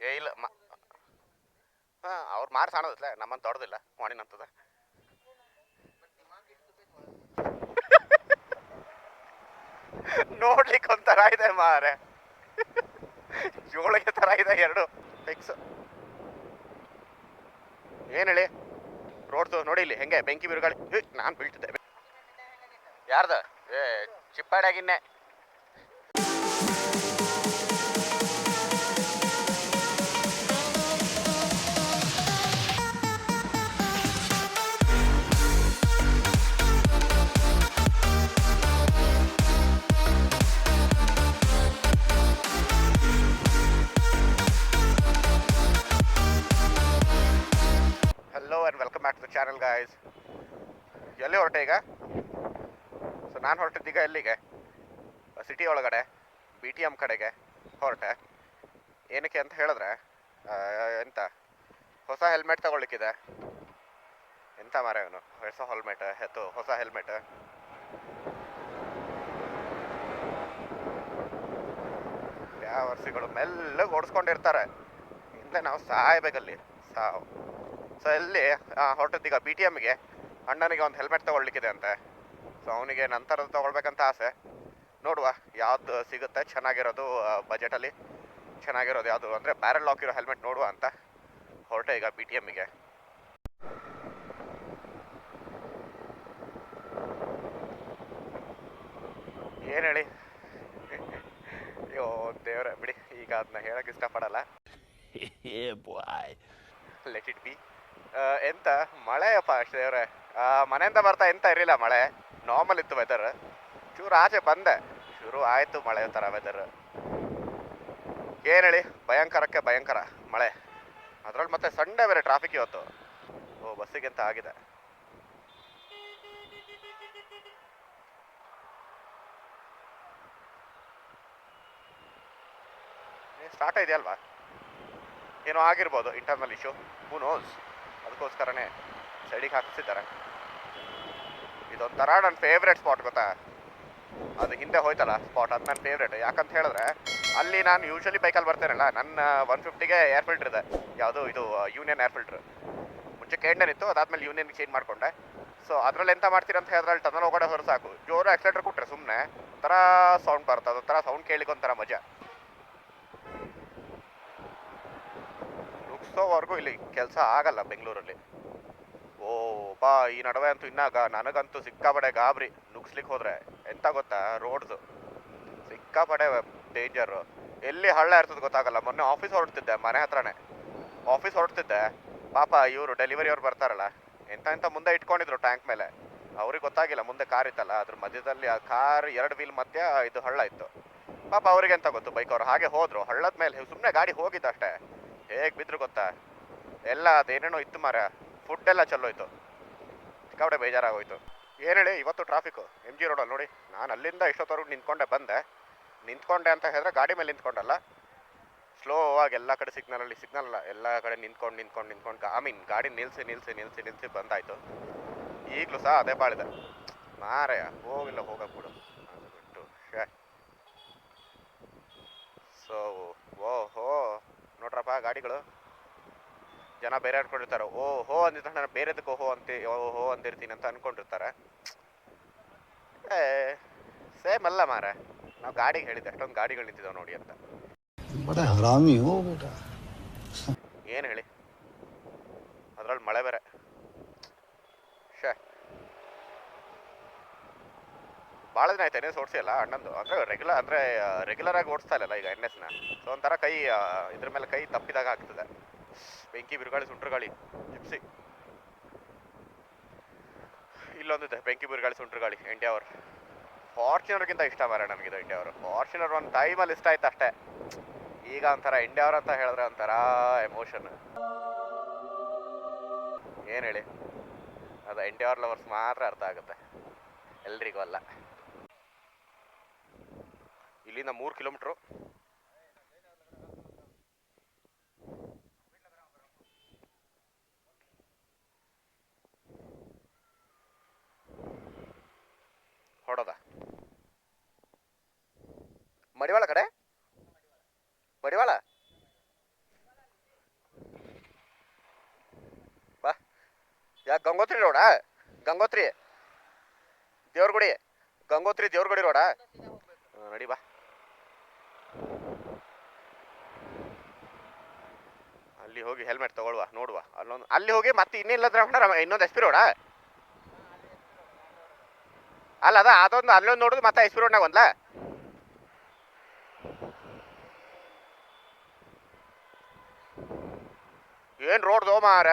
ಏ ಇಲ್ಲ ಹಾಂ ಅವ್ರು ಮಾರು ಸಾಣದತ್ಲೆ ನಮ್ಮನ್ನು ತೊಡ್ದಿಲ್ಲ ಮಾಡಿನಂತದ ನೋಡ್ಲಿಕ್ಕೆ ಒಂಥರ ಇದೆ ಮಾರೆ ಜೋಳಿಗೆ ಥರ ಇದೆ ಎರಡು ಫಿಕ್ಸ್. ಏನು ಹೇಳಿ ರೋಡ್ದು ನೋಡಿ ಇಲ್ಲಿ ಹೆಂಗೆ ಬೆಂಕಿ ಬಿರುಗಾಳಿ. ನಾನು ಬೀಳ್ತಿದ್ದೆ. ಯಾರ್ದು? ಏ ಚಿಪ್ಪಾಡ್ಯಾಗಿನ್ನೆ. Hello and welcome back to the channel guys. ಎಲ್ಲಿ ಹೊರಟೆ ಈಗ? ಸೊ ನಾನು ಹೊರಟಿದ್ದೀಗ ಎಲ್ಲಿಗೆ? ಸಿಟಿ ಒಳಗಡೆ BTM ಕಡೆಗೆ ಹೊರಟೆ. ಏನಕ್ಕೆ ಅಂತ ಹೇಳಿದ್ರೆ ಎಂತ ಹೊಸ ಹೆಲ್ಮೆಟ್ ತಗೊಳ್ಳಿಕ್ಕಿದೆ. ಎಂತ ಮಾರ ಅವನು ಹೊಸ ಹೆಲ್ಮೆಟ್ ಹೊಸ ಹೆಲ್ಮೆಟ್. ಯಾವ ವರ್ಷಗಳು ಮೆಲ್ಲಗೆ ಓಡಿಸ್ಕೊಂಡಿರ್ತಾರೆ, ಹಿಂದೆ ನಾವು ಸಾಯ್ಬೇಕಲ್ಲಿ ಸಾವು. ಸೊ ಎಲ್ಲಿ ಹೊರಟಿದ್ದೀಗ BTMಗೆ. ಅಣ್ಣನಿಗೆ ಒಂದು ಹೆಲ್ಮೆಟ್ ತೊಗೊಳ್ಲಿಕ್ಕಿದೆ ಅಂತೆ. ಸೊ ಅವನಿಗೆ ನಂತರದ್ದು ತೊಗೊಳ್ಬೇಕಂತ ಆಸೆ. ನೋಡುವ ಯಾವ್ದು ಸಿಗುತ್ತೆ ಚೆನ್ನಾಗಿರೋದು, ಬಜೆಟಲ್ಲಿ ಚೆನ್ನಾಗಿರೋದು ಯಾವುದು ಅಂದರೆ ಬ್ಯಾರಲ್ ಲಾಕ್ ಇರೋ ಹೆಲ್ಮೆಟ್ ನೋಡುವ ಅಂತ ಹೊರಟೆ ಈಗ BTMಗೆ. ಏನು ಹೇಳಿ, ಅಯ್ಯೋ ದೇವ್ರೆ ಬಿಡಿ, ಈಗ ಅದನ್ನ ಹೇಳೋಕ್ಕೆ ಇಷ್ಟಪಡಲ್ಲ. Let it be. ಎಂತ ಮಳೆಯಪ್ಪ ದೇವ್ರೆ. ಮನೆಯಿಂದ ಬರ್ತಾ ಎಂತ ಇರಲಿಲ್ಲ ಮಳೆ, ನಾರ್ಮಲ್ ಇತ್ತು ವೆದರ್. ಚೂರು ಆಚೆ ಬಂದೆ, ಶುರು ಆಯಿತು ಮಳೆ ಥರ ವೆದರ್. ಏನು ಹೇಳಿ, ಭಯಂಕರಕ್ಕೆ ಭಯಂಕರ ಮಳೆ. ಅದರಲ್ಲಿ ಮತ್ತೆ ಸಂಡೇ ಬೇರೆ ಟ್ರಾಫಿಕ್ ಇವತ್ತು. ಓ ಬಸ್ಸಿಗೆ ಅಂತ ಆಗಿದೆ. ಸ್ಟಾರ್ಟ್ ಇದೆಯಲ್ವಾ, ಏನೋ ಆಗಿರ್ಬೋದು ಇಂಟರ್ನಲ್ ಇಶ್ಯೂ, ಹೂ ನೋಸ್. ಅದಕ್ಕೋಸ್ಕರನೇ ಸೈಡಿಗೆ ಹಾಕಿಸಿದ್ದಾರೆ. ಇದೊಂಥರ ನನ್ನ ಫೇವ್ರೇಟ್ ಸ್ಪಾಟ್ ಗೊತ್ತಾ, ಅದು ಹಿಂದೆ ಹೋಯ್ತಲ್ಲ ಸ್ಪಾಟ್, ಅದು ನನ್ನ ಫೇವ್ರೇಟ್. ಯಾಕಂತ ಹೇಳಿದ್ರೆ ಅಲ್ಲಿ ನಾನು ಯೂಶ್ವಲಿ ಬೈಕಲ್ಲಿ ಬರ್ತೇನಲ್ಲ, ನನ್ನ 150ಗೆ ಏರ್ ಫಿಲ್ಟರ್ ಇದೆ. ಯಾವುದು ಇದು ಯೂನಿಯನ್ ಏರ್ ಫಿಲ್ಟ್ರ್. ಮುಂಚೆ ಕೇಂಡನ್ ಇತ್ತು, ಅದಾದ್ಮೇಲೆ ಯೂನಿಯನ್ಗೆ ಚೇಂಜ್ ಮಾಡಿಕೊಂಡೆ. ಸೊ ಅದರಲ್ಲಿ ಎಂತ ಮಾಡ್ತೀರ ಅಂತ ಹೇಳಿದ್ರೆ ಅಲ್ಲಿ ಟನಲ್ ಒಳಗಡೆ ಹೊರ ಸಾಕು, ಜೋರು ಆಕ್ಸಿಲೇಟರ್ ಕೊಟ್ಟರೆ ಸುಮ್ಮನೆ ಒಂಥರ ಸೌಂಡ್ ಬರುತ್ತೆ. ಅದೊಂಥರ ಸೌಂಡ್ ಕೇಳಿಗೆ ಒಂಥರ ಮಜಾ. ನುಗ್ಸೋವರೆಗೂ ಇಲ್ಲಿ ಕೆಲಸ ಆಗಲ್ಲ ಬೆಂಗಳೂರಲ್ಲಿ. ಓ ಬಾ, ಈ ನಡುವೆ ಅಂತೂ ಇನ್ನಾಗ ನನಗಂತೂ ಸಿಕ್ಕಾಪಡೆ ಗಾಬರಿ ನುಗ್ಸ್ಲಿಕ್ಕೆ ಹೋದ್ರೆ. ಎಂತ ಗೊತ್ತಾ, ರೋಡ್ಸು ಸಿಕ್ಕಾಪಡೆ ಡೇಂಜರು. ಎಲ್ಲಿ ಹಳ್ಳ ಇರ್ತದೆ ಗೊತ್ತಾಗಲ್ಲ. ಮೊನ್ನೆ ಆಫೀಸ್ ಹೊರಡ್ತಿದ್ದೆ, ಮನೆ ಹತ್ರನೇ ಆಫೀಸ್ ಹೊರಡ್ತಿದ್ದೆ. ಪಾಪ ಇವರು ಡೆಲಿವರಿ ಅವ್ರು ಬರ್ತಾರಲ್ಲ, ಎಂತ ಮುಂದೆ ಇಟ್ಕೊಂಡಿದ್ರು ಟ್ಯಾಂಕ್ ಮೇಲೆ. ಅವ್ರಿಗೆ ಗೊತ್ತಾಗಿಲ್ಲ ಮುಂದೆ ಕಾರ್ ಇತ್ತಲ್ಲ, ಅದ್ರ ಮಧ್ಯದಲ್ಲಿ ಆ ಕಾರ್ 2 ವೀಲ್ ಮಧ್ಯ ಇದು ಹಳ್ಳ ಇತ್ತು. ಪಾಪ ಅವ್ರಿಗೆ ಎಂತ ಗೊತ್ತು, ಬೈಕ್ ಅವ್ರು ಹಾಗೆ ಹೋದ್ರು ಹಳ್ಳದ ಮೇಲೆ. ಸುಮ್ಮನೆ ಗಾಡಿ ಹೋಗಿದ್ದಷ್ಟೇ, ಹೇಗೆ ಬಿದ್ರು ಗೊತ್ತಾ, ಎಲ್ಲ ಅದೇನೇನೋ ಇತ್ತು ಮಾರ. ಫುಡ್ ಎಲ್ಲ ಚಲ್ಲೋಯ್ತು, ಸಿಕ್ಕಾಪಟ್ಟೆ ಬೇಜಾರಾಗೋಯ್ತು. ಏನು ಹೇಳಿ ಇವತ್ತು ಟ್ರಾಫಿಕ್ಕು MG ರೋಡಲ್ಲಿ ನೋಡಿ. ನಾನು ಅಲ್ಲಿಂದ ಇಷ್ಟೊತ್ತವರೆಗೂ ನಿಂತ್ಕೊಂಡೆ ಅಂತ ಹೇಳಿದ್ರೆ ಗಾಡಿ ಮೇಲೆ ನಿಂತ್ಕೊಂಡಲ್ಲ, ಸ್ಲೋ ಆಗಿ ಎಲ್ಲ ಕಡೆ ಸಿಗ್ನಲ್ ಅಲ್ಲ, ಎಲ್ಲ ಕಡೆ ನಿಂತ್ಕೊಂಡು ಗಾಡಿ ನಿಲ್ಲಿಸಿ ಬಂದಾಯಿತು. ಈಗಲೂ ಸಹ ಅದೇ ಬಾಳಿದೆ ಮಾರಯ್ಯ, ಹೋಗಕ್ಕೆ ಬಿಡು ಅದು ಬಿಟ್ಟು. ಸೊ ಓಹೋ ನೋಡ್ರಪ್ಪ ಗಾಡಿಗಳು, ಜನ ಬೇರೆ ಅನ್ಕೊಂಡಿರ್ತಾರೆ. ಓಹೋ ಅಂದಿದ್ದ ನಾನು ಬೇರೆದಕ್ಕೆ ಓಹೋ ಅಂದಿರ್ತೀನಿ ಅಂತ ಅನ್ಕೊಂಡಿರ್ತಾರೆ. ಸೇಮ್ ಅಲ್ಲ ಮಾರ, ನಾವು ಗಾಡಿಗೆ ಹೇಳಿದ್ದೆ ಅಷ್ಟೊಂದು ಗಾಡಿಗಳು ನಿಂತಿದ್ದಾವೆ ನೋಡಿ ಅಂತ. ಏನು ಹೇಳಿ, ಅದ್ರಲ್ಲಿ ಮಳೆ ಬೇರೆ. ಭಾಳ ದಿನ ಆಯ್ತು NS ಓಡಿಸಿಲ್ಲ ಅಣ್ಣಂದು. ಅಂದರೆ ರೆಗ್ಯುಲರ್ ಆಗಿ ಓಡಿಸ್ತಾ ಇಲ್ಲಲ್ಲ ಈಗ NSನ. ಸೊ ಒಂಥರ ಕೈ ಇದ್ರ ಮೇಲೆ ಕೈ ತಪ್ಪಿದಾಗ ಆಗ್ತದೆ. ಬೆಂಕಿ ಬಿರುಗಾಳಿ ಸುಂಟ್ರಗಾಳಿ ಜಿಪ್ಸಿ. ಇಲ್ಲೊಂದಿದೆ ಬೆಂಕಿ ಬಿರುಗಾಳಿ ಸುಂಟ್ರಗಾಳಿ ಎಂಡ್ಯಾವರ್. ಫಾರ್ಚುನರ್ಗಿಂತ ಇಷ್ಟ ಮಾರ ನನಗಿದು ಎಂಡ್ಯಾವರ್. ಫಾರ್ಚುನರ್ ಒಂದು ಟೈಮಲ್ಲಿ ಇಷ್ಟ ಆಯ್ತು ಅಷ್ಟೇ. ಈಗ ಒಂಥರ ಎಂಡ್ಯಾವರ್ ಅಂತ ಹೇಳಿದ್ರೆ ಒಂಥರ ಎಮೋಷನ್. ಏನು ಹೇಳಿ, ಅದು ಎಂಡ್ಯಾವರ್ ಲವರ್ಸ್ ಮಾತ್ರ ಅರ್ಥ ಆಗುತ್ತೆ, ಎಲ್ರಿಗೂ ಅಲ್ಲ. ಇಲ್ಲಿಂದ 3 ಕಿಲೋಮೀಟ್ರು. ಹೊಡೋದ ಮಡಿವಾಳ ಕಡೆ, ಮಡಿವಾಳ ಗಂಗೋತ್ರಿ ರೋಡಾ? ಗಂಗೋತ್ರಿ ದೇವ್ರಗುಡಿ, ಗಂಗೋತ್ರಿ ದೇವ್ರಗುಡಿ ರೋಡಾ? ನಡಿ ಬಾ. ಅಲ್ಲಿ ಹೋಗಿ ಹೆಲ್ಮೆಟ್ ತಗೊಳ್ವಾ, ನೋಡುವ. ಅಲ್ಲಿ ಹೋಗಿ ಮತ್ತೆ ಇನ್ನಿಲ್ಲದ್ರ ಇನ್ನೊಂದು ಎಸ್ ಪಿ ರೋಡಾ? ಅಲ್ಲ ಅದೊಂದು ಅಲ್ಲೊಂದು ನೋಡುದು, ಮತ್ತೆ ಎಸ್ ಪಿ ರೋಡ್ನಾಗ ಒಂದ್ಲ. ಏನ್ ರೋಡ್ ದೋ ಮಾರ,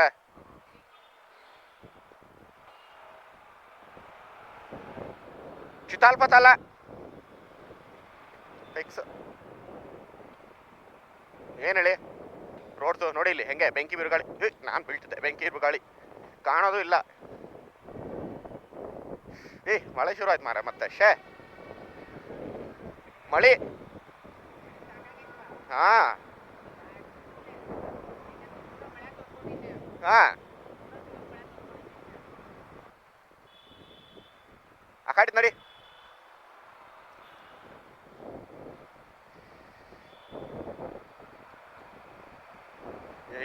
ಚಿತಾಲ್ಪತಲ್ಲ ಫಿಕ್ಸ್. ಏನ್ ಹೇಳಿ, ರೋಡ್ದು ನೋಡಿ ಇಲ್ಲಿ ಹೆಂಗೆ ಬೆಂಕಿ ಬಿರುಗಾಳಿ. ನಾನು ಬೀಳ್ತಿದ್ದೆ, ಬೆಂಕಿ ಬಿರುಗಾಳಿ ಕಾಣೋದು ಇಲ್ಲ. ಮಳೆ ಶುರು ಆಯ್ತು ಮಾರ ಮತ್ತೆ. ಮಳಿ. ಹಾ ಹಾ ಆ ಕಡೆ ನಡಿ.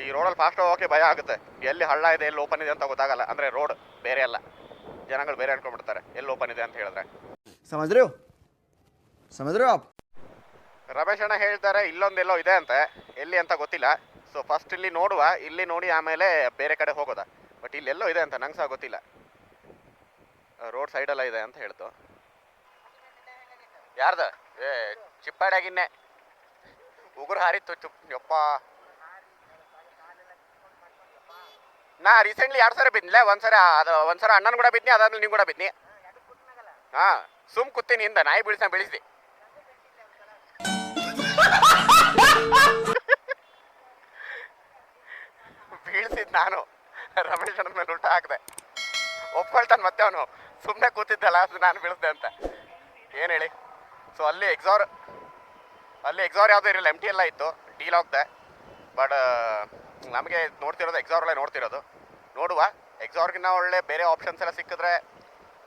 ಈ ರೋಡಲ್ಲಿ ಫಾಸ್ಟ್ ಹೋಗೋಕೆ ಭಯ ಆಗುತ್ತೆ. ಎಲ್ಲಿ ಹಳ್ಳ ಇದೆ, ಎಲ್ಲಿ ಓಪನ್ ಇದೆ ಅಂತ ಗೊತ್ತಾಗಲ್ಲ. ಅಂದ್ರೆ ರೋಡ್ ಬೇರೆ ಅಲ್ಲ, ಜನಗಳು ಬೇರೆ ಅನ್ಕೊಂಡ್ಬಿಡ್ತಾರೆ ಎಲ್ಲಿ ಓಪನ್ ಇದೆ ಅಂತ ಹೇಳಿದ್ರೆ. ರಮೇಶ್ ಅಣ್ಣ ಹೇಳ್ತಾರೆ ಇಲ್ಲೊಂದೆಲ್ಲೋ ಇದೆ ಅಂತೆ, ಎಲ್ಲಿ ಅಂತ ಗೊತ್ತಿಲ್ಲ. ಸೊ ಫಸ್ಟ್ ಇಲ್ಲಿ ನೋಡುವ, ಇಲ್ಲಿ ನೋಡಿ ಆಮೇಲೆ ಬೇರೆ ಕಡೆ ಹೋಗೋದ. ಬಟ್ ಇಲ್ಲೆಲ್ಲೋ ಇದೆ ಅಂತ ನಂಗೆ ಸಹ ಗೊತ್ತಿಲ್ಲ. ರೋಡ್ ಸೈಡೆಲ್ಲ ಇದೆ ಅಂತ ಹೇಳ್ತು. ಯಾರ್ದ? ಚಿಪ್ಪಾಡಾಗಿನ್ನೆ ಉಗುರು ಹಾರಿತ್ತು. ಯಪ್ಪ, ನಾ ರೀಸೆಂಟ್ಲಿ 2 ಸಲ ಬಿದ್ದಿಲ್ಲ. ಒಂದ್ಸಲ ಅಣ್ಣನ ಕೂಡ ಬಿದ್ನಿ, ಅದಾದ್ಮೇಲೆ ನಿಂಗೆ ಕೂಡ ಬಿದ್ನಿ. ಹಾ ಸುಮ್ ಕೂತೀನಿ ಹಿಂದ, ನಾಯಿ ಬೀಳಿಸ್ದಿ. ಬೀಳ್ಸಿದ್ ನಾನು. ರಮೇಶ್ ಅಣ್ಣನ ಮೇಲೆ ಉಲ್ಟಾ ಹಾಕ್ದೆ. ಒಪ್ಕೊಳ್ತಾನೆ ಮತ್ತೆ ಅವನು, ಸುಮ್ಮನೆ ಕೂತಿದ್ದಲ್ಲ ಅದು ನಾನು ಬೀಳಿಸ್ದೆ ಅಂತ. ಏನು ಹೇಳಿ. ಸೊ ಅಲ್ಲಿ ಎಕ್ಸಾರ್ ಯಾವುದೂ ಇರಲಿಲ್ಲ, MT ಎಲ್ಲ ಇತ್ತು. ಡೀಲ್ ಹೋಗ್ದೆ. ಬಟ್ ನಮಗೆ ನೋಡ್ತಿರೋದು ಎಕ್ಸಾರಲ್ಲೇ ನೋಡ್ತಿರೋದು. ನೋಡುವ, ಎಕ್ಸಾರ್ಗಿನ್ನ ಒಳ್ಳೆ ಬೇರೆ ಆಪ್ಷನ್ಸ್ ಎಲ್ಲ ಸಿಕ್ಕಿದ್ರೆ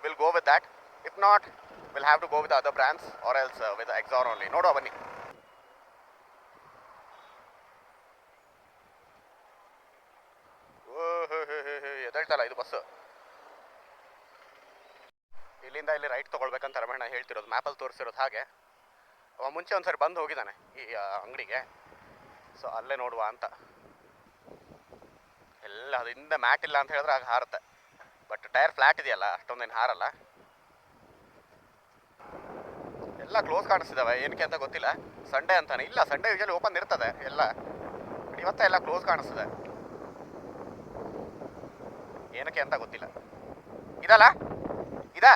will go with that. If not will have to go with other brands or else with XR only. ನೋಡುವ ಬನ್ನಿ. ಎದಳ್ತಲ್ಲ ಇದು ಬಸ್ಸು. ಇಲ್ಲಿಂದ ಇಲ್ಲಿ ರೈಟ್ ತೊಗೊಳ್ಬೇಕಂತ ರಮಣ್ಣ ಹೇಳ್ತಿರೋದು, ಮ್ಯಾಪಲ್ಲಿ ತೋರಿಸಿರೋದು ಹಾಗೆ. ಅವ ಮುಂಚೆ ಒಂದ್ಸರಿ ಬಂದು ಹೋಗಿದ್ದಾನೆ ಈ ಅಂಗಡಿಗೆ. ಸೊ ಅಲ್ಲೇ ನೋಡುವ ಅಂತ. ಎಲ್ಲ ಅದರಿಂದ ಮ್ಯಾಟ್ ಇಲ್ಲ ಅಂತ ಹೇಳಿದ್ರೆ ಆಗ ಹಾರುತ್ತೆ. ಬಟ್ ಟೈರ್ ಫ್ಲಾಟ್ ಇದೆಯಲ್ಲ, ಅಷ್ಟೊಂದೇನು ಹಾರಲ್ಲ. ಎಲ್ಲ ಕ್ಲೋಸ್ ಕಾಣಿಸ್ತಿದ್ದಾವೆ, ಏನಕ್ಕೆ ಅಂತ ಗೊತ್ತಿಲ್ಲ. ಸಂಡೇ ಅಂತಾನೆ. ಇಲ್ಲ, ಸಂಡೇ ಯೂಶಲಿ ಓಪನ್ ಇರ್ತದೆ ಎಲ್ಲ. ಇವತ್ತ ಎಲ್ಲ ಕ್ಲೋಸ್ ಕಾಣಿಸ್ತದೆ, ಏನಕ್ಕೆ ಅಂತ ಗೊತ್ತಿಲ್ಲ. ಇದಲ್ಲ ಇದೆ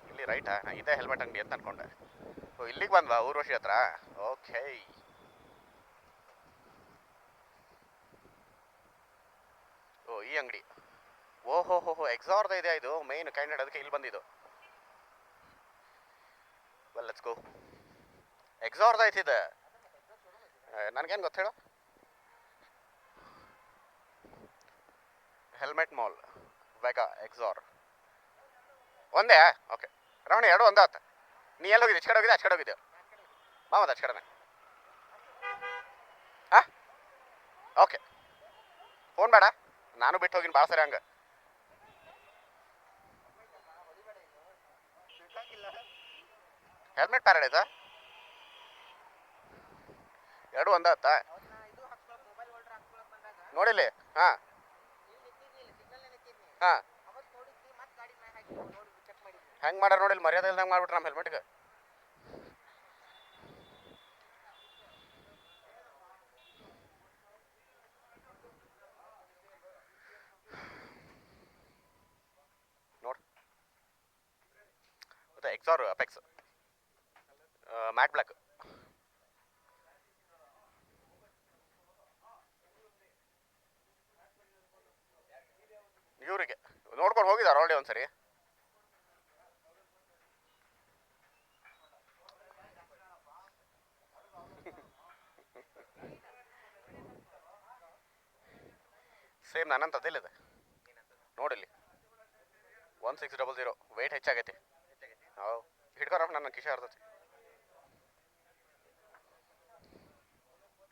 ಇಲ್ಲಿ ರೈಟಾ? ಇದೇ ಹೆಲ್ಮೆಟ್ ಅಂಗಡಿ ಅಂತ ಅನ್ಕೊಂಡೆ. ಓ ಇಲ್ಲಿಗೆ ಬಂದ್ವಾ, ಊರ್ವಶಿ ಹತ್ರ? ಓಕೆ. ಓ ಈ ಅಂಗಡಿ. ಓಹೋ ಎಕ್ಸಾರ್ದ ಇದೆ ಇದು ಮೈನ್ ಕೈಂಡ್. ಅದಕ್ಕೆ ಇಲ್ಲಿ ಬಂದಿದ್ದು. Well let's go. ಎಕ್ಸಾರ್ದ ಐತಿದೆ, ನನಗೇನು ಗೊತ್ತು ಹೇಳು. ಹೆಲ್ಮೆಟ್ ಮಾಲ್, ವೆಗಾ, ಎಕ್ಸಾರ್ ಒಂದೇ. ಓಕೆ ರಮಣ, 2 ಒಂದೇ ಆತ. ನೀ ಎಲ್ಲಿ ಹೋಗಿದ್ದೆ? ಈಚೆ ಕಡೆ ಹೋಗಿದ್ದೆ, ಆಚೆ ಕಡೆ ಹೋಗಿದ್ದೆ? ಮಾಮದ ಆಚೆ ಕಡೆನೆ. ಹಾಂ ಓಕೆ, ಫೋನ್ ಬೇಡ, ನಾನು ಬಿಟ್ಟು ಹೋಗಿನಿ ಭಾಳ ಸರಿ ಹಂಗೆ. ಹೆಲ್ಮೆಟ್ ಪ್ಯಾರಡೈಸಾ? 2 ಒಂದೇ ಆತ ನೋಡಿಲಿ. ಹಾಂ ಹಾಂ ಹೆಂಗೆ ಮಾಡ್ಯಾರ ನೋಡಿಲ್ಲ, ಮರ್ಯಾದೆ ಇಲ್ದಂಗೆ ಮಾಡ್ಬಿಟ್ರೆ ನಮ್ಮ ಹೆಲ್ಮೆಟ್ಗೆ. ನೋಡಿ ಮತ್ತೆ ಎಕ್ಸಾರ್ ಅಪೆಕ್ಸ್ ಮ್ಯಾಟ್ ಬ್ಲ್ಯಾಕ್. ಇವರಿಗೆ ನೋಡ್ಕೊಂಡು ಹೋಗಿದ್ದಾರೆ ಆಲ್ರೆಡಿ ಒಂದ್ಸರಿ. ಸೇಮ್ ನನ್ನಂತದ್ದಿಲ್ಲಿದೆ ನೋಡಿಲ್ಲಿ. 1600 ವೆಯ್ಟ್ ಹೆಚ್ಚಾಗೈತಿ. ಹೌದು ಹಿಡ್ಕೊರಪ್ಪ, ನನ್ನ ಕಿಶೆ ಹರಿದೈತಿ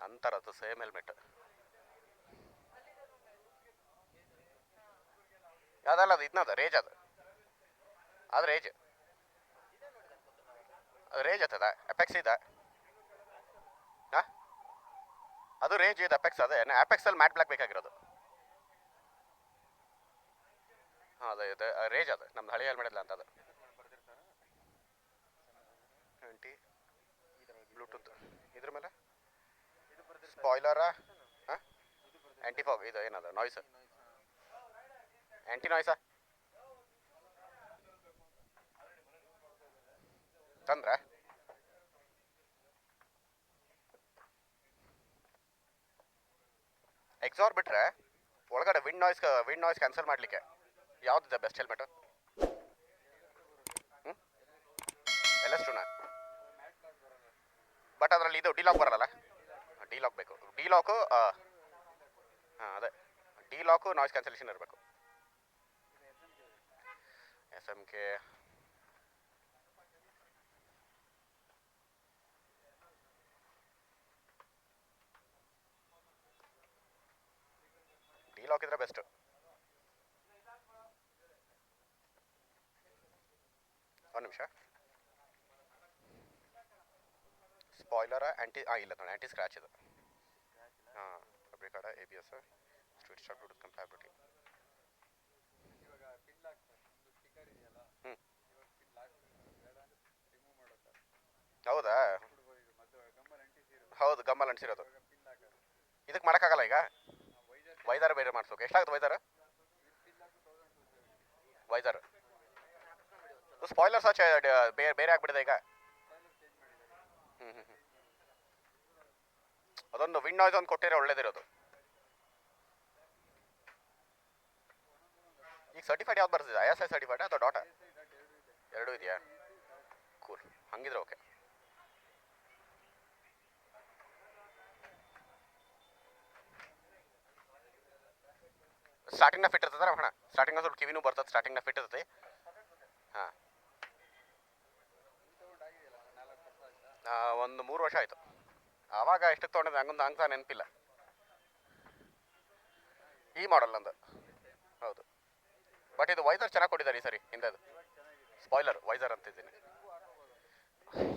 ಅಂತಾರದು. Same helmet. ಅದಲ್ಲ ಅದು ಇದನ್ನದ ರೇಜ್ ಅದು ರೇಜ್ ಆಗ್ತದ ಅಪೆಕ್ಸ್ ಇದೆ ಹಾಂ ಅದು ರೇಂಜ್ ಇದು ಅಪೆಕ್ಸ್ ಅದೇ ಅಪೆಕ್ಸಲ್ಲಿ ಮ್ಯಾಟ್ ಬ್ಲ್ಯಾಕ್ ಬೇಕಾಗಿರೋದು ಹಾಂ ಅದೇ ಇದೆ ರೇಂಜ್ ಅದು ನಮ್ದು ಹಳಿ ಹೆಲ್ಮೆಟ್ ಇಲ್ಲ ಅಂತ ಅದು 20 ಬ್ಲೂಟೂತ್ ಇದ್ರ ಮೇಲೆ ಸ್ಪಾಯ್ಲರ ಹಾಂ ಆ್ಯಂಟಿ ಫಾಗ್ ಇದು ಏನದು ನಾಯ್ಸ್ ಆ್ಯಂಟಿ ನಾಯ್ಸಾ ತಂದ್ರೆ ಎಕ್ಸಾರ್ ಬಿಟ್ರೆ ಒಳಗಡೆ ವಿಂಡ್ ನಾಯ್ಸ್ ಕ್ಯಾನ್ಸಲ್ ಮಾಡಲಿಕ್ಕೆ ಯಾವುದಿದೆ ಬೆಸ್ಟ್ ಹೆಲ್ಮೆಟು ಹ್ಞೂ LS2 ಬಟ್ ಅದರಲ್ಲಿ ಇದು ಡಿಲಾಕ್ ಬರಲ್ಲ ಡಿಲಾಕ್ ಬೇಕು ಡಿಲಾಕು ಹಾಂ ಅದೇ ಡಿಲಾಕು ನಾಯ್ಸ್ ಕ್ಯಾನ್ಸಲೇಷನ್ ಇರಬೇಕು SMK ಡಿಲಾಕ್ ಇದ್ರೆ ಬೆಸ್ಟ್ ಒಂದು ನಿಮಿಷ ಸ್ಪಾಯ್ಲರ ಆ್ಯಂಟಿ ಇಲ್ಲ ನೋಡಿ ಆ್ಯಂಟಿ ಸ್ಕ್ರ್ಯಾಚ್ ಇದು ಹಾಂ ಬೇಕಾಡ ABS ಸ್ಟ್ರೀಟ್ ಸ್ಟಾರ್ಟ್ ಬ್ಲೂಟೂತ್ ಕಂಪ್ಯಾಬಿಲಿಟಿ ಹ್ಞೂ ಹೌದಾ ಹೌದು ಗಮ್ಮಲ್ಲಿ ಅಂಟಿಸಿರೋದು ಇದಕ್ಕೆ ಮಾಡೋಕ್ಕಾಗಲ್ಲ ಈಗ ವೈದಾರ ಬೇರೆ ಮಾಡಿಸೋಕೆ ಎಷ್ಟಾಗುತ್ತೆ ವೈದಾರ ಸ್ಪಾಯ್ಲರ್ ಸಚ್ ಬೇರೆ ಆಗ್ಬಿಟ್ಟಿದೆ ಈಗ ಹ್ಞೂ ಅದೊಂದು ವಿಂಡ್ ನಾಯ್ಸ್ ಒಂದು ಕೊಟ್ಟಿರೋ ಒಳ್ಳೇದಿರೋದು ಈಗ ಸರ್ಟಿಫೈಡ್ ಯಾವ್ದು ಬರ್ತಿದೆ ISI ಸರ್ಟಿಫೈಡ್ ಅಥವಾ ಡಾಟಾ ಎರಡೂ ಇದೆಯಾ ಕೂಲ್ ಹಂಗಿದ್ರೆ ಓಕೆ ಸ್ಟಾರ್ಟಿಂಗ್ನ ಫಿಟ್ ಇರ್ತದೆ ಅಣ್ಣ ಸ್ಟಾರ್ಟಿಂಗ್ ಸ್ವಲ್ಪ ಕಿವಿನೂ ಬರ್ತದೆ ಸ್ಟಾರ್ಟಿಂಗ್ನ ಫಿಟ್ ಇರ್ತದೆ ಹಾಂ ಒಂದು 3 ವರ್ಷ ಆಯಿತು ಆವಾಗ ಎಷ್ಟಕ್ಕೆ ತೊಗೊಂಡಿದ್ದೆ ಹಂಗೊಂದು ಹಂಗೆ ನೆನಪಿಲ್ಲ ಈ ಮಾಡಲ್ ನಂದು ಹೌದು ಬಟ್ ಇದು ವೈಸರ್ ಚೆನ್ನಾಗಿ ಕೊಟ್ಟಿದ್ದಾರೆ ಈ ಸರಿ ಹಿಂದದು ಸ್ಪಾಯ್ಲರ್ ವೈಸರ್ ಅಂತಿದ್ದೀನಿ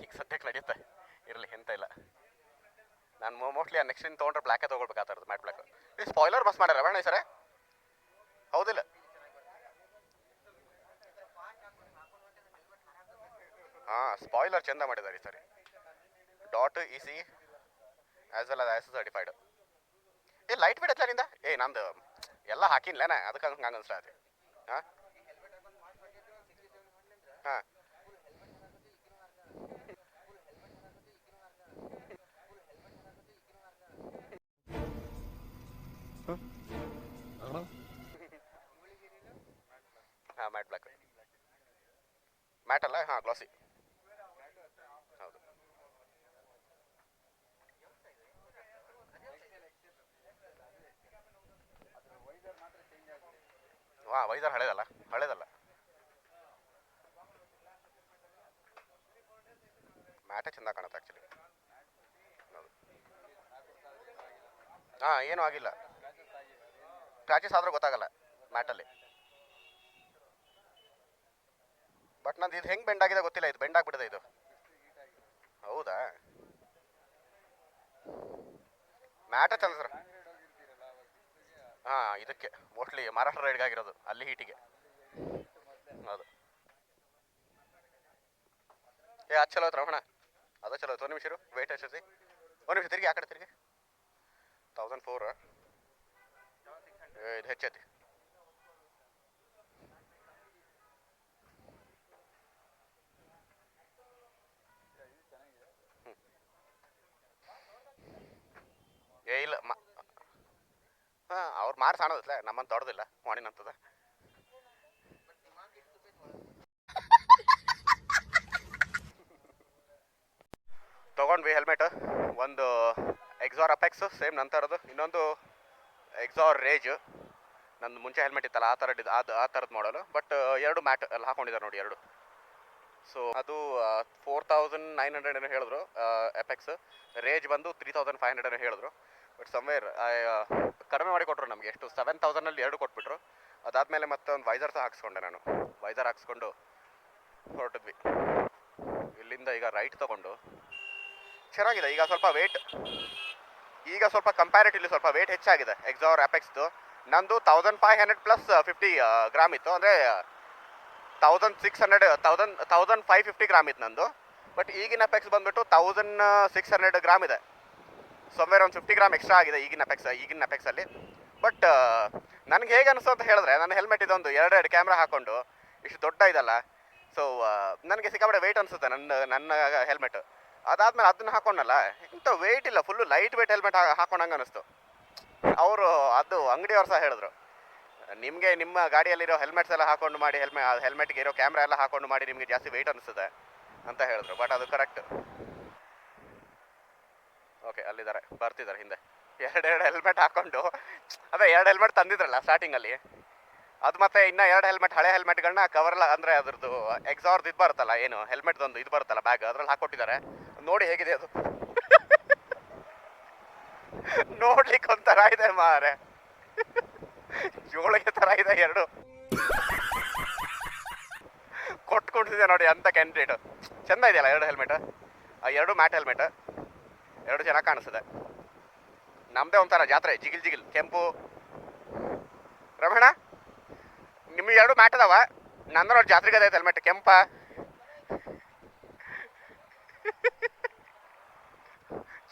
ಈಗ ಸದ್ಯಕ್ಕೆ ನಡೆಯುತ್ತೆ ಇರಲಿ ಎಂತ ಇಲ್ಲ ನಾನು ಮೋಸ್ಟ್ಲಿ ನೆಕ್ಸ್ಟ್ ಇನ್ನು ತೊಗೊಂಡ್ರೆ ಬ್ಲ್ಯಾಕೇ ತೊಗೊಳ್ಬೇಕಾಗ್ತದೆ ಮ್ಯಾಟ್ ಬ್ಲ್ಯಾಕ್ ಈ ಸ್ಪಾಯ್ಲರ್ ಬಸ್ ಮಾಡ್ಯಾರ ಬೇಡ ಈ ಸರಿ ಹೌದಿಲ್ಲ ಹಾಂ ಸ್ಪಾಯ್ಲರ್ ಚೆಂದ ಮಾಡಿದ್ದಾರೆ ಈ ಸರಿ .EC as well as certified light weight ನಿಂದ ನಂದು ಎಲ್ಲ ಹಾಕಿನ್ಲೇನ ಅದಕ್ಕೆ ಹಂಗೆ ಅನ್ಸ್ಲಾತಿ ಹಾಂ ಹಾಂ ಹಾಂ ಮ್ಯಾಟ್ ಬ್ಲ್ಯಾಕ್ ಮ್ಯಾಟ್ ಅಲ್ಲ ಹಾಂ ಗ್ಲಾಸಿ ಹೌದು ಹಾಂ ವೈಸರ್ ಹಳೇದಲ್ಲ ಮ್ಯಾಟೇ ಚೆಂದ ಕಾಣುತ್ತೆ ಆ್ಯಕ್ಚುಲಿ ಹೌದು ಹಾಂ ಏನೂ ಆಗಿಲ್ಲ ಸ್ಕ್ರ್ಯಾಚಸ್ ಆದರೂ ಗೊತ್ತಾಗಲ್ಲ ಮ್ಯಾಟಲ್ಲಿ ಬಟ್ ನಂದು ಇದು ಹೆಂಗೆ ಬೆಂಡ್ ಆಗಿದೆ ಗೊತ್ತಿಲ್ಲ ಇದು ಬೆಂಡ್ ಆಗಿಬಿಟ್ಟಿದೆ ಇದು ಹೌದಾ ಮ್ಯಾಟೇ ಚಂದ ಸರ್ ಹಾಂ ಇದಕ್ಕೆ ಮೋಸ್ಟ್ಲಿ ಮಹಾರಾಷ್ಟ್ರ ರೈಡ್ಗಾಗಿರೋದು ಅಲ್ಲಿ ಹೀಟಿಗೆ ಹೌದು ಅದು ಚಲೋ ಐತೆ ರಮಣ ಅದು ಚಲೋ ಐತೆ ಒಂದು ನಿಮಿಷ ವೇಟ್ ಎಷ್ಟೈತಿ ಒಂದು ನಿಮಿಷ ತಿರುಗಿ ಆ ಕಡೆ ತಿರುಗಿ 1004 ಇದು ಹೆಚ್ಚೈತಿ ಇಲ್ಲ ಹಾಂ ಅವ್ರು ಮಾರು ಸಾಣದಲ್ಲ ನಮ್ಮಂತ ದೊಡ್ಡದಿಲ್ಲ ಮಾಡಿನಂತದ ತೊಗೊಂಡ್ವಿ ಹೆಲ್ಮೆಟ್ ಒಂದು ಎಕ್ಸಾರ್ ಅಪೆಕ್ಸ್ ಸೇಮ್ ನಂತರದ್ದು ಇನ್ನೊಂದು ಎಕ್ಸಾರ್ ರೇಜ್ ನಂದು ಮುಂಚೆ ಹೆಲ್ಮೆಟ್ ಇತ್ತಲ್ಲ ಆ ಥರದ್ದು ಮಾಡಲು ಬಟ್ ಎರಡು ಮ್ಯಾಟ್ ಅಲ್ಲಿ ಹಾಕೊಂಡಿದ್ದಾರೆ ನೋಡಿ ಎರಡು ಸೊ ಅದು 4900 ಏನೋ ಹೇಳಿದ್ರು ಎಪೆಕ್ಸ್ ರೇಜ್ ಬಂದು 3500 ಏನೋ ಹೇಳಿದ್ರು ಬಟ್ ಸಮ್ವೇರ್ ಕಡಿಮೆ ಮಾಡಿ ಕೊಟ್ಟರು ನಮಗೆ ಎಷ್ಟು 7000 ಎರಡು ಕೊಟ್ಬಿಟ್ರು ಅದಾದಮೇಲೆ ಮತ್ತೆ ಒಂದು ವೈಸರ್ ಸಹ ಹಾಕ್ಸ್ಕೊಂಡೆ ನಾನು. ವೈಸರ್ ಹಾಕ್ಸ್ಕೊಂಡು ಹೊರಟಿದ್ವಿ. ಇಲ್ಲಿಂದ ಈಗ ರೈಟ್ ತೊಗೊಂಡು ಚೆನ್ನಾಗಿದೆ. ಈಗ ಸ್ವಲ್ಪ ಕಂಪ್ಯಾರಿಟಿವ್ಲಿ ಸ್ವಲ್ಪ ವೇಟ್ ಹೆಚ್ಚಾಗಿದೆ ಎಕ್ಸಾರ್ ಅಪೆಕ್ಸ್ದು. ನಂದು 1500+50 ಗ್ರಾಮ್ ಇತ್ತು, ಅಂದರೆ 1550 ಗ್ರಾಮ್ ಇತ್ತು ನಂದು. ಬಟ್ ಈಗಿನ ಅಪೆಕ್ಸ್ ಬಂದ್ಬಿಟ್ಟು 1600 ಗ್ರಾಮ್ ಇದೆ. ಸಮ್ವೇರ್ ಒಂದು 50 ಗ್ರಾಮ್ ಎಕ್ಸ್ಟ್ರಾ ಆಗಿದೆ ಈಗಿನ ಅಪೆಕ್ಸಲ್ಲಿ. ಬಟ್ ನನಗೆ ಹೇಗೆ ಅನಿಸ್ತು ಅಂತ ಹೇಳಿದ್ರೆ, ನನ್ನ ಹೆಲ್ಮೆಟ್ ಇದೊಂದು ಎರಡು ಕ್ಯಾಮ್ರಾ ಹಾಕ್ಕೊಂಡು ಇಷ್ಟು ದೊಡ್ಡ ಇದಲ್ಲ, ಸೊ ನನಗೆ ಸಿಕ್ಕಾಪಟ್ಟೆ ವೆಯ್ಟ್ ಅನಿಸುತ್ತೆ ನನ್ನ ಹೆಲ್ಮೆಟ್. ಅದಾದ್ಮೇಲೆ ಅದನ್ನ ಹಾಕೊಂಡಲ್ಲ, ಇಂಥ ವೆಯ್ಟ್ ಇಲ್ಲ, ಫುಲ್ಲು ಲೈಟ್ ವೆಯ್ಟ್ ಹೆಲ್ಮೆಟ್ ಹಾಕೊಂಡಂಗೆ ಅನಿಸ್ತು. ಅವರು ಅದು ಅಂಗಡಿಯವ್ರು ಸಹ ಹೇಳಿದ್ರು, ನಿಮಗೆ ನಿಮ್ಮ ಗಾಡಿಯಲ್ಲಿರೋ ಹೆಲ್ಮೆಟ್ಸ್ ಎಲ್ಲ ಹಾಕೊಂಡು ಮಾಡಿ, ಹೆಲ್ಮೆಟ್ಗೆ ಇರೋ ಕ್ಯಾಮ್ರಾ ಎಲ್ಲ ಹಾಕೊಂಡು ಮಾಡಿ ನಿಮಗೆ ಜಾಸ್ತಿ ವೆಯ್ಟ್ ಅನಿಸ್ತದೆ ಅಂತ ಹೇಳಿದ್ರು. ಬಟ್ ಅದು ಕರೆಕ್ಟ್. ಓಕೆ, ಅಲ್ಲಿದ್ದಾರೆ, ಬರ್ತಿದ್ದಾರೆ ಹಿಂದೆ. ಎರಡು ಹೆಲ್ಮೆಟ್ ಹಾಕೊಂಡು, ಅದೇ 2 ಹೆಲ್ಮೆಟ್ ತಂದಿದ್ರಲ್ಲ ಸ್ಟಾರ್ಟಿಂಗಲ್ಲಿ, ಅದು ಮತ್ತೆ ಇನ್ನೂ 2 ಹೆಲ್ಮೆಟ್, ಹಳೆ ಹೆಲ್ಮೆಟ್ಗಳನ್ನ ಕವರ್ಲ್ಲ, ಅಂದರೆ ಅದ್ರದ್ದು ಎಕ್ಸಾರ್ದು ಇದು ಬರುತ್ತಲ್ಲ, ಏನು ಹೆಲ್ಮೆಟ್ದೊಂದು ಇದು ಬರುತ್ತಲ್ಲ ಬ್ಯಾಗ್, ಅದ್ರಲ್ಲಿ ಹಾಕೊಟ್ಟಿದ್ದಾರೆ. ನೋಡಿ ಹೇಗಿದೆ ಅದು. ನೋಡ್ಲಿಕ್ಕೆ ಒಂಥರ ಇದೆ ಮಾರೆ, ಜೋಳಿಗೆ ಥರ ಇದೆ. ಎರಡು ಕೊಟ್ಕೊಂಡಿದೆ ನೋಡಿ ಅಂತ ಕ್ಯಾಂಡಿಡೇಟ್. ಚೆಂದ ಇದೆಯಲ್ಲ 2 ಹೆಲ್ಮೆಟ್. ಆ 2 ಮ್ಯಾಟ್ ಹೆಲ್ಮೆಟ್, 2 ಚೆನ್ನಾಗಿ ಕಾಣಿಸ್ತದೆ. ನಮ್ಮದೇ ಒಂಥರ ಜಾತ್ರೆ, ಜಿಗಿಲ್ ಕೆಂಪು. ರಮಣ, ನಿಮಗೆ 2 ಮ್ಯಾಟ್ ಅದಾವ, ನಂದು ನೋಡಿ ಜಾತ್ರೆಗೆ ಅದೈತೆ ಹೆಲ್ಮೆಟ್ ಕೆಂಪ.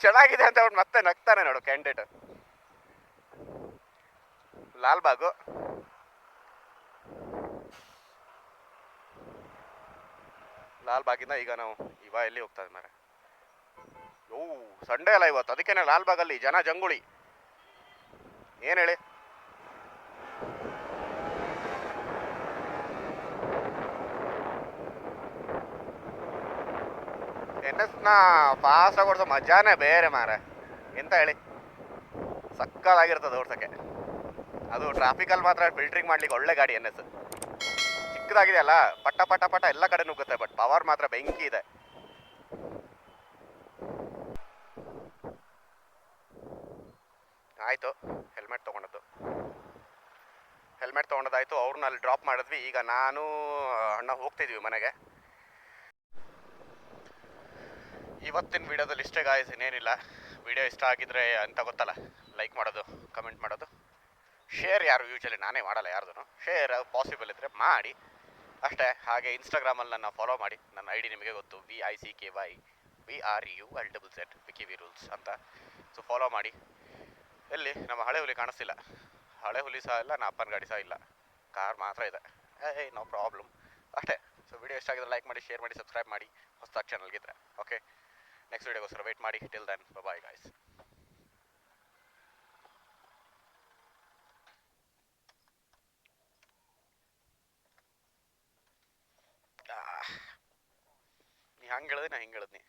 ಚೆನ್ನಾಗಿದೆ ಅಂತ ಅವ್ರು ಮತ್ತೆ ನಗ್ತಾನೆ ನೋಡು ಕ್ಯಾಂಡಿಡೇಟ್. ಲಾಲ್ಬಾಗು, ಲಾಲ್ಬಾಗಿಂದ ಈಗ ನಾವು ಎಲ್ಲಿ ಹೋಗ್ತಾ ಇದ್ದೀವಿ ಮಾರೆ? ಓ, ಸಂಡೇ ಅಲ್ಲ ಇವತ್ತು, ಅದಕ್ಕೇನೆ ಲಾಲ್ಬಾಗಲ್ಲಿ ಜನ ಜಂಗುಳಿ. ಏನು ಹೇಳಿ, NSನ ಫಾಸ್ಟಾಗಿ ಓಡಿಸೋ ಮಜಾನೇ ಬೇರೆ ಮಾರೆ. ಎಂತ ಹೇಳಿ, ಸಕ್ಕತ್ತಾಗಿರ್ತದೆ ಓಡ್ಸೋಕ್ಕೆ. ಅದು ಟ್ರಾಫಿಕಲ್ಲಿ ಮಾತ್ರ ಫಿಲ್ಟ್ರಿಂಗ್ ಮಾಡ್ಲಿಕ್ಕೆ ಒಳ್ಳೆ ಗಾಡಿ NS. ಚಿಕ್ಕದಾಗಿದೆಯಲ್ಲ, ಪಟ್ಟ ಪಟ್ಟ ಪಟ್ಟ ಎಲ್ಲ ಕಡೆ ನುಗ್ಗುತ್ತೆ, ಬಟ್ ಪವರ್ ಮಾತ್ರ ಬೆಂಕಿ ಇದೆ. ಆಯಿತು, ಹೆಲ್ಮೆಟ್ ತೊಗೊಂಡದಾಯಿತು. ಅವ್ರನ್ನ ಅಲ್ಲಿ ಡ್ರಾಪ್ ಮಾಡಿದ್ವಿ. ಈಗ ನಾನು ಅಣ್ಣ ಹೋಗ್ತಿದ್ವಿ ಮನೆಗೆ. ಇವತ್ತಿನ ವೀಡಿಯೋದಲ್ಲಿ ಇಷ್ಟೇ ಗಾಯ್ಸ್, ಇನ್ನೇನಿಲ್ಲ. ವಿಡಿಯೋ ಇಷ್ಟ ಆಗಿದ್ರೆ ಅಂತ ಗೊತ್ತಲ್ಲ, ಲೈಕ್ ಮಾಡೋದು, ಕಮೆಂಟ್ ಮಾಡೋದು, ಶೇರ್ ಯೂಶಲಿ ನಾನೇ ಮಾಡಲ್ಲ ಯಾರ್ದು. ಶೇರ್ ಪಾಸಿಬಲ್ ಇದ್ದರೆ ಮಾಡಿ ಅಷ್ಟೇ. ಹಾಗೆ ಇನ್ಸ್ಟಾಗ್ರಾಮಲ್ಲಿ ನನ್ನ ಫಾಲೋ ಮಾಡಿ. ನನ್ನ ID ನಿಮಗೆ ಗೊತ್ತು, VICKYVRULZZ Vickyvrulzz ಅಂತ. ಸೊ ಫಾಲೋ ಮಾಡಿ. ಎಲ್ಲಿ ನಮ್ಮ ಹಳೆ ಹುಲಿ ಕಾಣಿಸ್ತಿಲ್ಲ, ಹಳೆ ಹುಲಿ ಸಹ ಇಲ್ಲ, ನಮ್ಮ ಅಪ್ಪನ ಗಾಡಿ ಸಹ ಇಲ್ಲ, ಕಾರ್ ಮಾತ್ರ ಇದೆ. ನೋ ಪ್ರಾಬ್ಲಮ್ ಅಷ್ಟೇ. ಸೊ ವಿಡಿಯೋ ಇಷ್ಟ ಆಗಿದ್ರೆ ಲೈಕ್ ಮಾಡಿ, ಶೇರ್ ಮಾಡಿ, ಸಬ್ಸ್ಕ್ರೈಬ್ ಮಾಡಿ ಹೊಸದಾಗಿ ಚಾನಲ್ಗಿದ್ರೆ. ಓಕೆ, ನೆಕ್ಸ್ಟ್ ವಿಡಿಯೋಗೋಸ್ಕರ ವೆಯ್ಟ್ ಮಾಡಿ. Till then, bye guys. ನೀ ಹಂಗೆ ಹೇಳಿದೆ, ನಾ ಹಿಂಗೆ ಹೇಳಿದ್ನಿ.